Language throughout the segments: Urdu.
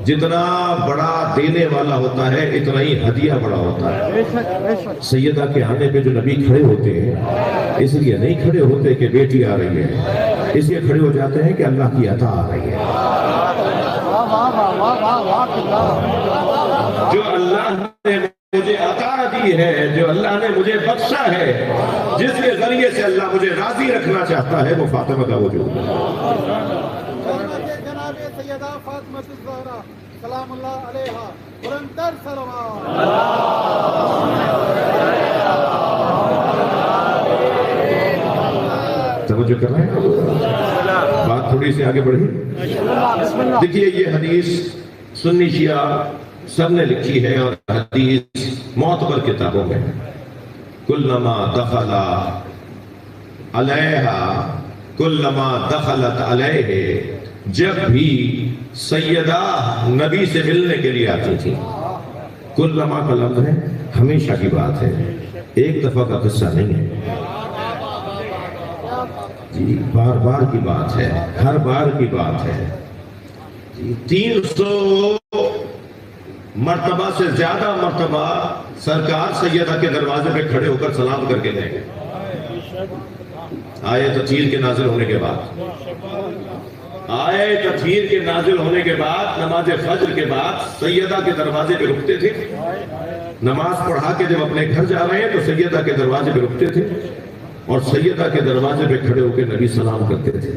جتنا بڑا دینے والا ہوتا ہے اتنا ہی ہدیہ بڑا ہوتا ہے۔ سیدہ کے آنے پہ جو نبی کھڑے ہوتے ہیں اس لیے نہیں کھڑے ہوتے کہ بیٹی آ رہی ہے، اس لیے کھڑے ہو جاتے ہیں کہ اللہ کی عطا آ رہی ہے۔ جو اللہ نے مجھے عطا دی ہے، جو اللہ نے مجھے بخشا ہے، جس کے ذریعے سے اللہ مجھے راضی رکھنا چاہتا ہے، وہ فاطمہ کا وجود ہے۔ سیدہ فاطمہ الزہرا سلام اللہ علیہا برندر سلوات۔ توجہ کر رہے ہیں؟ بات تھوڑی سی آگے بڑھی۔ دیکھیے یہ حدیث سنی شیعہ سب نے لکھی ہے اور حدیث معتبر کتابوں میں۔ کلما دخل علیہا کلما دخلت علیہ، جب بھی سیدہ نبی سے ملنے کے لیے آتی تھی۔ کلما کا لفظ ہے ہمیشہ کی بات ہے، ایک دفعہ کا قصہ نہیں ہے جی، بار بار کی بات ہے، ہر بار کی بات ہے جی۔ 300 مرتبہ سے زیادہ مرتبہ سرکار سیدہ کے دروازے پہ کھڑے ہو کر سلام کر کے گئے آئے تطہیر کے نازل ہونے کے بعد۔ آئے تطہیر کے نازل ہونے کے بعد نماز فجر کے بعد سیدہ کے دروازے پہ رکتے تھے۔ نماز پڑھا کے جب اپنے گھر جا رہے ہیں تو سیدہ کے دروازے پہ رکتے تھے اور سیدہ کے دروازے پہ کھڑے ہو کے نبی سلام کرتے تھے۔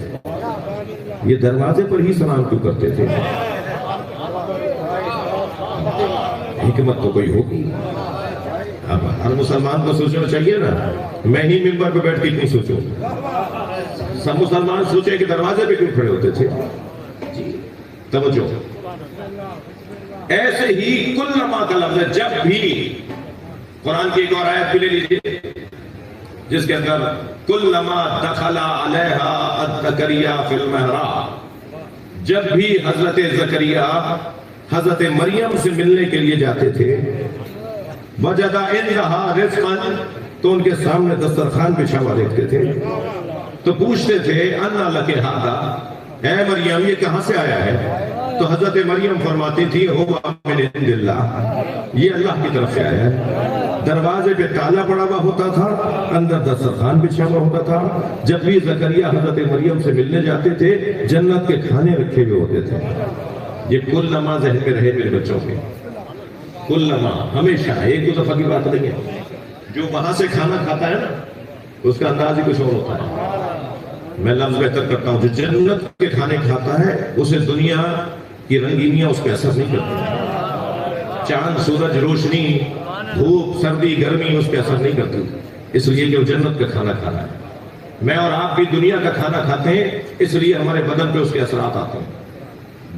یہ دروازے پر ہی سلام کیوں کرتے تھے؟ حکمت تو کوئی ہوگی۔ اب ہر مسلمان کو سوچنا چاہیے نا، میں ہی ممبر پہ بیٹھ کے کیوں سوچوں؟ سب مسلمان سوچے کہ دروازے پہ کیوں کھڑے ہوتے تھے؟ توجہ۔ ایسے ہی کلما کا لفظ ہے، جب بھی قرآن کی ایک اور آیت بھی لے لیجیے جس کے اندر کلما دخل علیہا زکریا فی المحراب، جب بھی حضرت زکریا حضرت مریم سے ملنے کے لیے جاتے تھے، وجد عندہا رزقا، تو ان کے سامنے دسترخوان بچھا ہوا دیکھتے تھے تو پوچھتے تھے انا لک ھذا، اے مریم یہ کہاں سے آیا ہے؟ تو حضرت مریم فرماتی تھی ہو من عند اللہ، یہ اللہ کی طرف سے آیا ہے۔ دروازے پہ تالا پڑا ہوا ہوتا تھا، اندر دسترخوان بچھا ہوا ہوتا تھا۔ جب بھی زکریا حضرت مریم سے ملنے جاتے تھے جنت کے کھانے رکھے ہوئے ہوتے تھے۔ یہ کلما ذہن میں رہے میرے بچوں کے، کلما ہمیشہ، ایک دو دفعہ کی بات نہیں ہے۔ جو وہاں سے کھانا کھاتا ہے نا اس کا انداز ہی کچھ اور ہوتا ہے۔ میں لفظ بہتر کرتا ہوں، جو جنت کے کھانے کھاتا ہے اسے دنیا کی رنگینیاں اس پہ اثر نہیں کرتی، چاند سورج روشنی دھوپ سردی گرمی اس پہ اثر نہیں کرتی، اس لیے کہ وہ جنت کا کھانا کھانا ہے۔ میں اور آپ بھی دنیا کا کھانا کھاتے ہیں اس لیے ہمارے بدن پہ اس کے اثرات آتے ہیں۔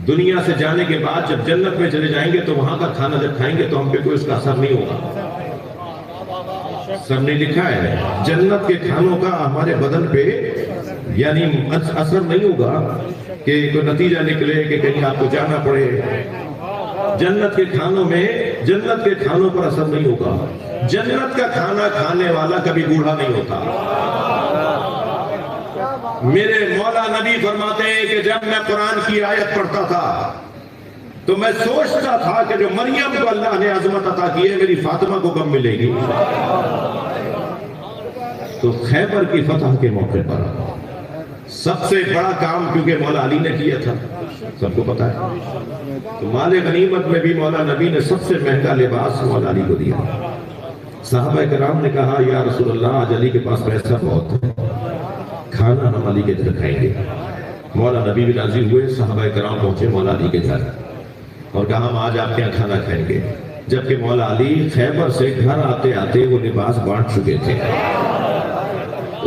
دنیا سے جانے کے بعد جب جنت میں چلے جائیں گے تو وہاں کا کھانا جب کھائیں گے تو ہم پہ کوئی اس کا اثر نہیں ہوگا۔ سب نے لکھا ہے جنت کے کھانوں کا ہمارے بدن پہ یعنی اثر نہیں ہوگا کہ کوئی نتیجہ نکلے کہ کہیں آپ کو جانا پڑے۔ جنت کے کھانوں میں جنت کے کھانوں پر اثر نہیں ہوگا۔ جنت کا کھانا کھانے والا کبھی بوڑھا نہیں ہوتا۔ میرے مولا نبی فرماتے ہیں کہ جب میں قرآن کی آیت پڑھتا تھا تو میں سوچتا تھا کہ جو مریم کو اللہ نے عظمت عطا کی ہے میری فاطمہ کو کب ملے گی۔ تو خیبر کی فتح کے موقع پر سب سے بڑا کام کیونکہ مولا علی نے کیا تھا، سب کو پتا ہے، تو مال غنیمت میں بھی مولا نبی نے سب سے مہنگا لباس مولا علی کو دیا۔ صحابہ کرام نے کہا یا رسول اللہ آج علی کے پاس پیسہ بہت ہے، کھانا ہم علی کے گھر کھائیں گے۔ مولا نبی بھی راضی ہوئے، صحابہ کرام پہنچے مولا علی کے گھر اور کہا ہم آج آپ کے یہاں کھانا کھائیں گے، جبکہ مولا علی خیبر سے گھر آتے آتے وہ لباس بانٹ چکے تھے۔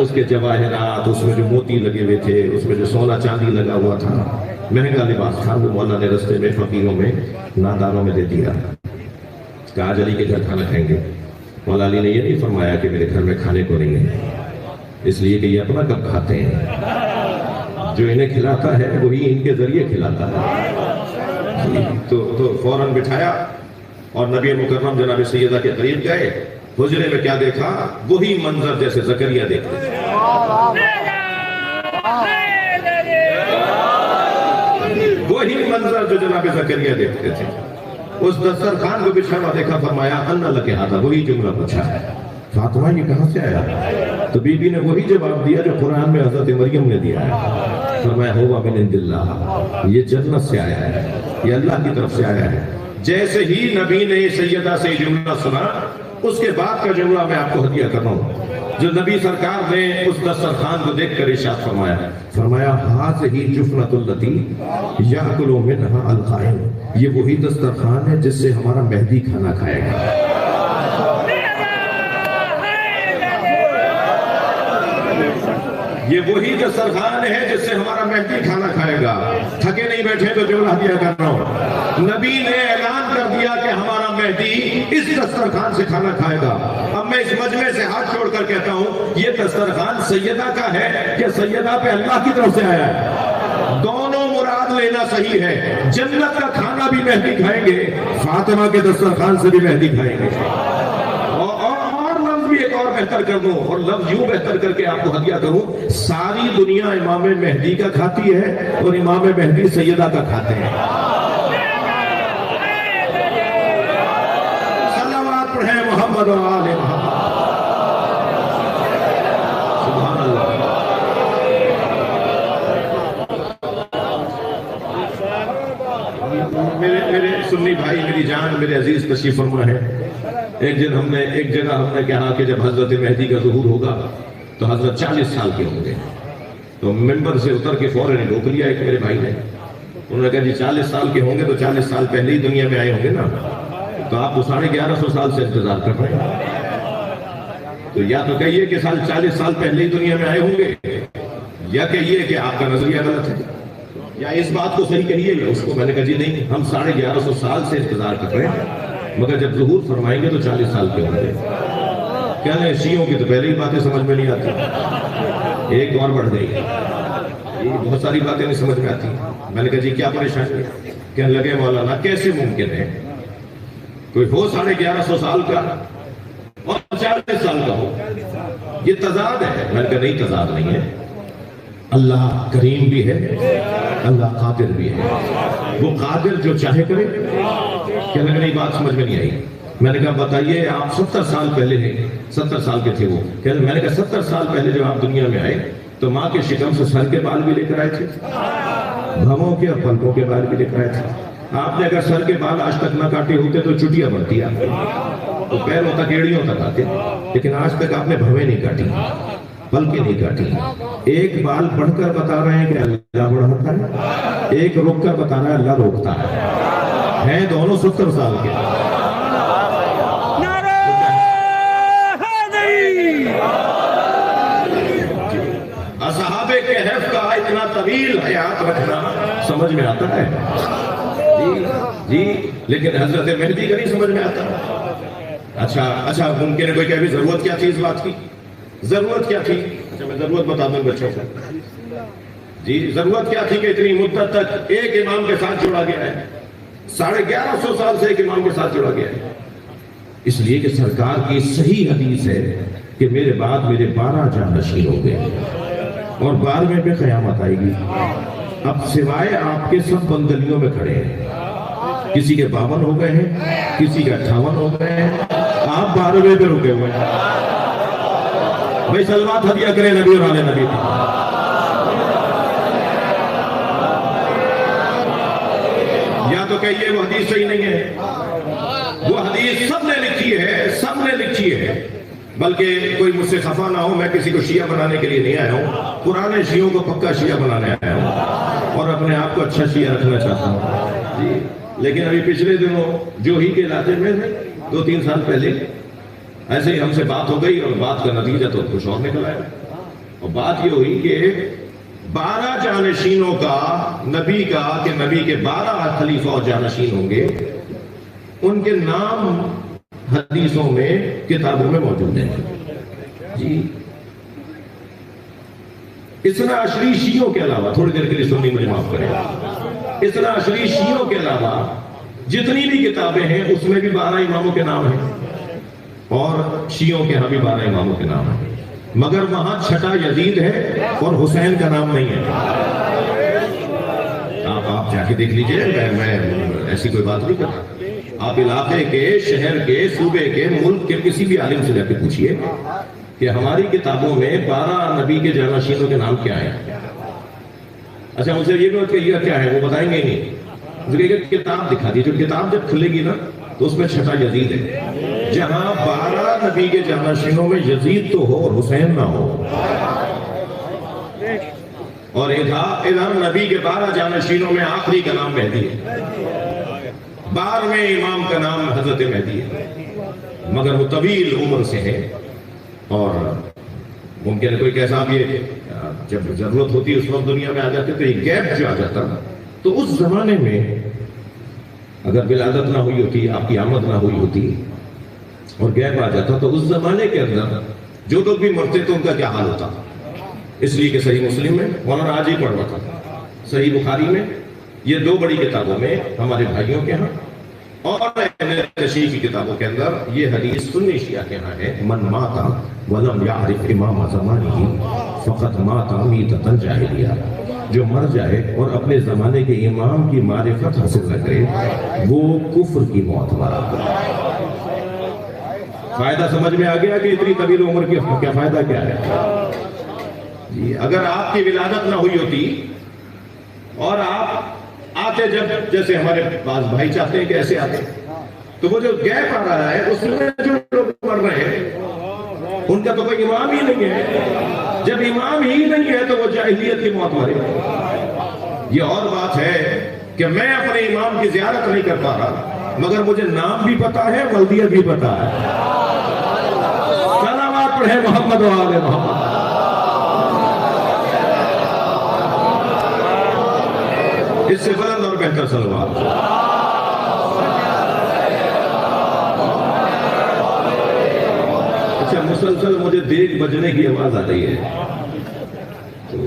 اس کے جواہرات، اس میں جو موتی لگے ہوئے تھے، اس میں جو سونا چاندی لگا ہوا تھا، مہنگا لباس تھا، وہ مولا نے رستے میں فقیروں میں ناداروں میں دے دیا۔ کہا آج علی کے گھر کھانا کھائیں گے۔ مولا علی نے یہ نہیں فرمایا کہ میرے گھر میں کھانے کو نہیں ہے، اس لیے کہ یہ اپنا کب کھاتے ہیں، جو انہیں کھلاتا ہے وہی ان کے ذریعے کھلاتا ہے۔ تو فوراً بٹھایا اور نبی مکرم جناب سیدہ کے قریب گئے۔ حجرے میں کیا دیکھا؟ وہی منظر جیسے زکریا دیکھتے تھے، وہی منظر جو جناب زکریا دیکھتے تھے. اس دسترخوان کو بچھا ہوا دیکھا, فرمایا انا لک ھذا, وہی جملہ پوچھا ہے, فاطمہ یہ کہاں سے آیا؟ تو بی بی نے وہی جواب دیا جو قرآن میں حضرت مریم نے دیا ہے. فرمایا ہوا من عند اللہ, یہ جنت سے آیا ہے, یہ اللہ کی طرف سے آیا ہے. جیسے ہی نبی نے سیدہ سے جملہ سنا, اس کے بعد کا جملہ میں آپ کو ہدیہ کر رہا ہوں, جو نبی سرکار نے اس دسترخوان کو دیکھ کر ارشاد فرمایا, فرمایا ھذہ جفنۃ التی یاکل منھا القائم, یہ وہی دسترخوان ہے جس سے ہمارا مہدی کھانا کھائے گا. یہ وہی دسترخوان ہے جس سے ہمارا مہدی کھانا کھائے گا. تھکے نہیں بیٹھے تو جملہ ہدیہ کر رہا ہوں. نبی نے اعلان کر دیا کہ ہمارا مہدی اس دسترخوان سے کھانا کھائے گا. اب میں اس مجمع سے ہاتھ چھوڑ کر کہتا ہوں, یہ دسترخوان سیدہ کا ہے کہ سیدہ پہ اللہ کی طرف سے آیا ہے؟ دونوں مراد لینا صحیح ہے. جنت کا کھانا بھی مہدی کھائیں گے, فاطمہ کے دسترخوان سے بھی مہدی کھائیں گے. ایک اور بہتر کر دوں, اور لفظ یوں بہتر کر کے آپ کو ہدیہ کروں, ساری دنیا امام مہدی کا کھاتی ہے اور امام مہدی سیدہ کا کھاتے ہیں. صلوات پڑھیں محمد و آل محمد. سبحان اللہ. میرے سنی بھائی, میری جان, میرے عزیز تشریف فرما ہے. ایک جگہ ہم نے کہا کہ جب حضرت مہدی کا ظہور ہوگا تو حضرت 40 سال کے ہوں گے. تو ممبر سے اتر کے فوراً روک لیا ایک میرے بھائی نے. انہوں نے کہا جی 40 سال کے ہوں گے تو 40 سال پہلے ہی دنیا میں آئے ہوں گے نا, تو آپ کو 1150 سال سے انتظار کر رہے ہیں. تو یا تو کہیے کہ 40 سال پہلے ہی دنیا میں آئے ہوں گے, یا کہیے کہ آپ کا نظریہ غلط ہے, یا اس بات کو صحیح کہیے اس کو. میں نے کہا جی نہیں, ہم 1150 سال سے انتظار کر رہے ہیں, مگر جب ظہور فرمائیں گے تو 40 سال کے ہوں گے. کہنے لیں شیعوں کی تو پہلے ہی باتیں سمجھ میں نہیں آتی, ایک اور بڑھ گئی, بہت ساری باتیں نہیں سمجھ میں آتی. میں نے کہا جی کیا پریشانی ہے؟ کہنے لگے مولانا کیسے ممکن ہے کوئی ہو 1150 سال کا اور 40 سال کا ہو, یہ تضاد ہے. میں نے کہا نہیں تضاد نہیں ہے, اللہ کریم بھی ہے, اللہ قادر بھی ہے. وہ قادر جو چاہے کرے. کہنے لگے نہیں بات سمجھ میں نہیں آئی. میں نے کہا بتائیے آپ 70 سال پہلے ہیں, 70 سال کے تھے وہ. میں نے کہا 70 سال پہلے جب آپ دنیا میں آئے تو ماں کے شکم سے سر کے بال بھی لے کر آئے تھے, بھووں کے اور پلکوں کے بال بھی لے کر آئے تھے. آپ نے اگر سر کے بال آج تک نہ کاٹے ہوتے تو چٹیاں بڑھتی آپ کو, تو پیروں تک ایڑیوں تک آتے, لیکن آج تک آپ نے بھویں نہیں کاٹی, پلکیں نہیں کاٹی. ایک بال بڑھ کر بتا رہے ہیں کہ اللہ بڑھاتا ہے, ایک روک کر بتا رہا ہے اللہ روکتا ہے. ہیں دونوں 70 سال کے. اصحاب کہف کا اتنا طویل حیات رکھنا سمجھ میں آتا ہے جی, لیکن حضرت مہدی کا نہیں سمجھ میں آتا. اچھا ممکن ہے کوئی کہ ضرورت کیا تھی اس بات کی, ضرورت کیا تھی؟ اچھا میں ضرورت بتا دوں بچوں کو. جی ضرورت کیا تھی کہ اتنی مدت تک ایک امام کے ساتھ جوڑا گیا ہے, 1150 سال سے ایک امام کے ساتھ جوڑا گیا ہے. اس لیے کہ سرکار کی صحیح حدیث ہے کہ میرے بعد میرے 12 جانشین ہوں گے اور 12ویں پہ قیامت آئے گی. اب سوائے آپ کے سب بندلیوں میں کھڑے ہیں, کسی کے 52 ہو گئے ہیں, کسی کے 58 ہو گئے ہیں, آپ 12ویں پہ رکے ہوئے ہیں. بھائی سلوات ہدیہ کریں نبی اور آل نبی. یا تو کہیے وہ حدیث صحیح نہیں ہے, وہ حدیث سب نے لکھی ہے, سب نے لکھی ہے. بلکہ کوئی مجھ سے خفا نہ ہو, میں کسی کو شیعہ بنانے کے لیے نہیں آیا ہوں, پرانے شیعوں کو پکا شیعہ بنانے آیا ہوں اور اپنے آپ کو اچھا شیعہ رکھنا چاہتا ہوں جی. لیکن ابھی پچھلے دنوں جو ہی کے علاقے میں 2-3 سال پہلے ایسے ہی ہم سے بات ہو گئی, اور بات کا نتیجہ تو کچھ اور نکل آیا. اور بات یہ ہوئی کہ 12 جانشینوں کا نبی کا, کہ نبی کے 12 خلیفہ اور جانشین ہوں گے, ان کے نام حدیثوں میں کتابوں میں موجود ہیں جی. اثنا عشری شیعوں کے علاوہ, تھوڑی دیر کے لیے سننی مجھے معاف کریں, اثنا عشری شیعوں کے علاوہ جتنی بھی کتابیں ہیں اس میں بھی 12 اماموں کے نام ہیں, اور شیعوں کے ہاں بھی 12 اماموں کے نام ہیں, مگر وہاں چھٹا یزید ہے اور حسین کا نام نہیں ہے. آپ جا کے دیکھ لیجئے، میں ایسی کوئی بات نہیں کرتا۔ آپ علاقے کے، شہر کے، صوبے کے، ملک کے کسی بھی عالم سے جا کے پوچھئے کہ ہماری کتابوں میں 12 نبی کے جانشینوں کے نام کیا ہیں۔ اچھا مجھے یہ بات کہ یہ کیا ہے، وہ بتائیں گے نہیں۔ مجھے کہ کتاب دکھا دی، جو کتاب جب کھلے گی نا تو اس میں چھٹا یزید ہے۔ جہاں 12 نبی کے جانشینوں میں یزید تو ہو اور حسین نہ ہو، اور ادھر نبی کے 12 جانشینوں میں آخری کا نام مہدی ہے، 12ویں امام کا نام حضرت مہدی ہے، مگر وہ طویل عمر سے ہے۔ اور ممکن ہے کوئی کیسا بھی جب ضرورت ہوتی ہے اس وقت دنیا میں آ جاتے تو یہ گیپ جو آ جاتا، تو اس زمانے میں اگر ولادت نہ ہوئی ہوتی، آپ کی آمد نہ ہوئی ہوتی اور گیپ آ جاتا، تو اس زمانے کے اندر جو لوگ بھی مرتے تو ان کا کیا حال ہوتا۔ اس لیے کہ صحیح مسلم میں مولانا آج ہی پڑھ رہا تھا، صحیح بخاری میں، یہ 2 بڑی کتابوں میں ہمارے بھائیوں کے ہاں، اور اہل تشیع کی کتابوں کے اندر یہ حدیث سنی شیعہ کے ہاں ہے، من ماتا ولم یعرف امام زمانہ فقط ماتا میتۃ جاہلیہ، جو مر جائے اور اپنے زمانے کے امام کی معرفت حاصل نہ کرے وہ کفر کی موت مرا۔ فائدہ سمجھ میں آ گیا کہ اتنی طویل عمر کی کیا فائدہ کیا ہے؟ جی اگر آپ کی ولادت نہ ہوئی ہوتی اور آپ آتے جب جیسے ہمارے پاس بھائی چاہتے ہیں کہ ایسے آتے، تو وہ جو گیپ آ رہا ہے اس میں جو لوگ مر رہے ہیں ان کا تو کوئی امام ہی نہیں ہے۔ جب امام ہی نہیں ہے تو وہ جاہلیت کی موت مرے۔ یہ اور بات ہے کہ میں اپنے امام کی زیارت نہیں کر پا رہا مگر مجھے نام بھی پتا ہے، ولدیت بھی پتا ہے۔ سلامات پڑھیں محمد و آل محمد۔ اس سے بلند اور بہتر صلوات۔ اچھا مسلسل مجھے دیگ بجنے کی آواز آ رہی ہے، تو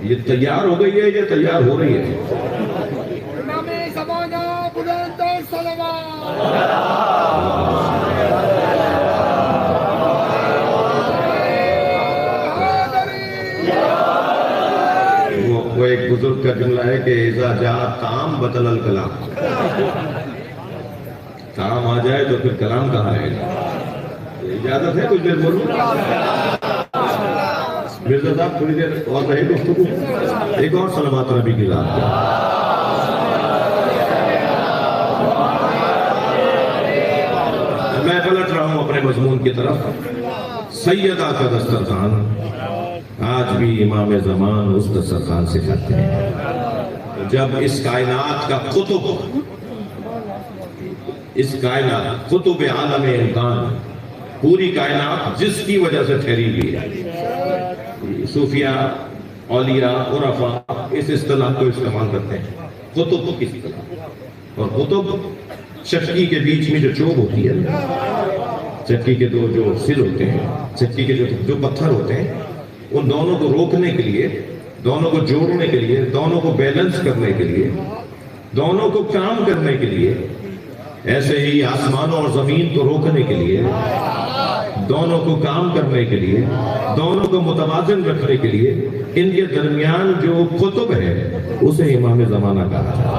یہ تیار ہو گئی ہے یا تیار ہو رہی ہے؟ امام زمانہ بلند صلوات۔ وہ ایک بزرگ کا جملہ ہے کہ اذا جاء طعام بطل الکلام، طعام آ جائے تو پھر کلام کہاں رہے گا؟ اجازت ہے کچھ دیر بولوں؟ مرزا صاحب تھوڑی دیر اور رہے گفتگو، ایک اور صلوات نبی کی ذات پہ۔ میں پلٹ رہا ہوں اپنے مضمون کی طرف۔ سیدہ کا دسترخوان آج بھی امام زمان اس دسترخوان سے کھاتے ہیں۔ جب اس کائنات کا قطب، اس کائنات قطب عالم امکان، پوری کائنات جس کی وجہ سے ٹھہری ہوئی ہے، صوفیہ، اولیاء، عرفاء اس اصطلاح کو استعمال کرتے ہیں، قطب کی اصطلاح۔ اور قطب چکی کے بیچ میں جو چوب ہوتی ہے، چکی کے دو جو سر ہوتے ہیں، چکی کے جو پتھر ہوتے ہیں، ان دونوں کو روکنے کے لیے، دونوں کو جوڑنے کے لیے، دونوں کو بیلنس کرنے کے لیے، دونوں کو کام کرنے کے لیے، ایسے ہی آسمانوں اور زمین کو روکنے کے لیے، دونوں کو کام کرنے کے لیے، دونوں کو متوازن رکھنے کے لیے ان کے درمیان جو قطب ہے اسے امام زمانہ کہا جائے۔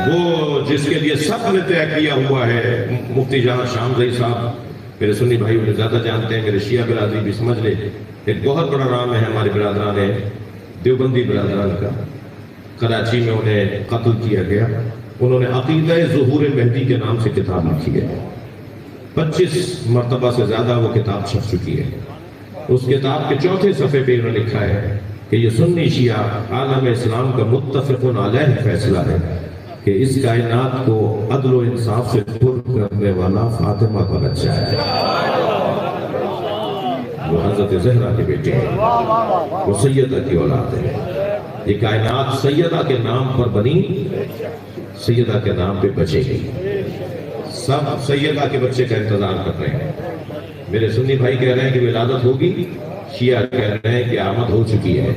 وہ جس کے لیے سب نے طے کیا ہوا ہے، مفتی جہاں شامزئی صاحب میرے سنی بھائی مجھے زیادہ جانتے ہیں، میرے شیعہ برادری بھی سمجھ لے، ایک بہت بڑا نام ہے ہمارے برادران ہے، دیوبندی برادران کا۔ کراچی میں انہیں قتل کیا گیا، انہوں نے عقیدہ ظہور مہدی کے نام سے کتاب لکھی ہے، 25 مرتبہ سے زیادہ وہ کتاب چھپ چکی ہے۔ اس کتاب کے 4تھے صفحے پہ انہوں نے لکھا ہے کہ یہ سنی شیعہ عالم اسلام کا متفق علیہ فیصلہ ہے کہ اس کائنات کو عدل و انصاف سے پر کرنے والا فاطمہ کا بچہ ہے، وہ حضرت زہرا کے بیٹے ہیں، وہ سیدہ کی اولاد ہے۔ یہ کائنات سیدہ کے نام پر بنی، سیدہ کے نام پہ بچے گی۔ سب سیدہ کے بچے کا انتظار کر رہے ہیں۔ میرے سنی بھائی کہہ رہے ہیں کہ ولادت ہوگی، شیعہ کہہ رہے ہیں کہ آمد ہو چکی ہے،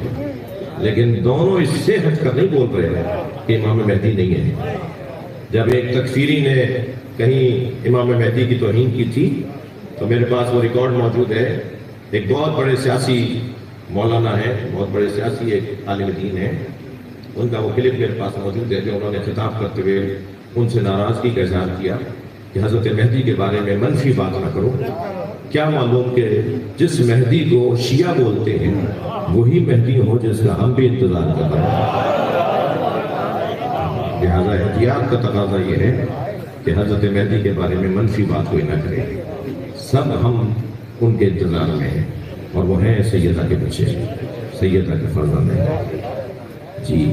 لیکن دونوں اس سے ہٹ کر نہیں بول رہے ہیں کہ امام مہدی نہیں ہے۔ جب ایک تکفیری نے کہیں امام مہدی کی توہین کی تھی، تو میرے پاس وہ ریکارڈ موجود ہے. ایک بہت بڑے سیاسی مولانا ہے، بہت بڑے سیاسی ایک عالم دین ہے، ان کا وہ کلپ میرے پاس موجود ہے جو انہوں نے خطاب کرتے ہوئے ان سے ناراضگی کا اظہار کیا کہ حضرت مہدی کے بارے میں منفی بات نہ کرو. کیا معلوم کہ جس مہدی کو شیعہ بولتے ہیں وہی مہدی ہو جس کا ہم بھی انتظار کر رہے ہیں. لہذا احتیاط کا تقاضا یہ ہے کہ حضرت مہدی کے بارے میں منفی بات کوئی نہ کرے. سب ہم ان کے انتظار میں ہیں اور وہ ہیں سیدہ کے بچے، سیدہ کے فرزند ہیں. جی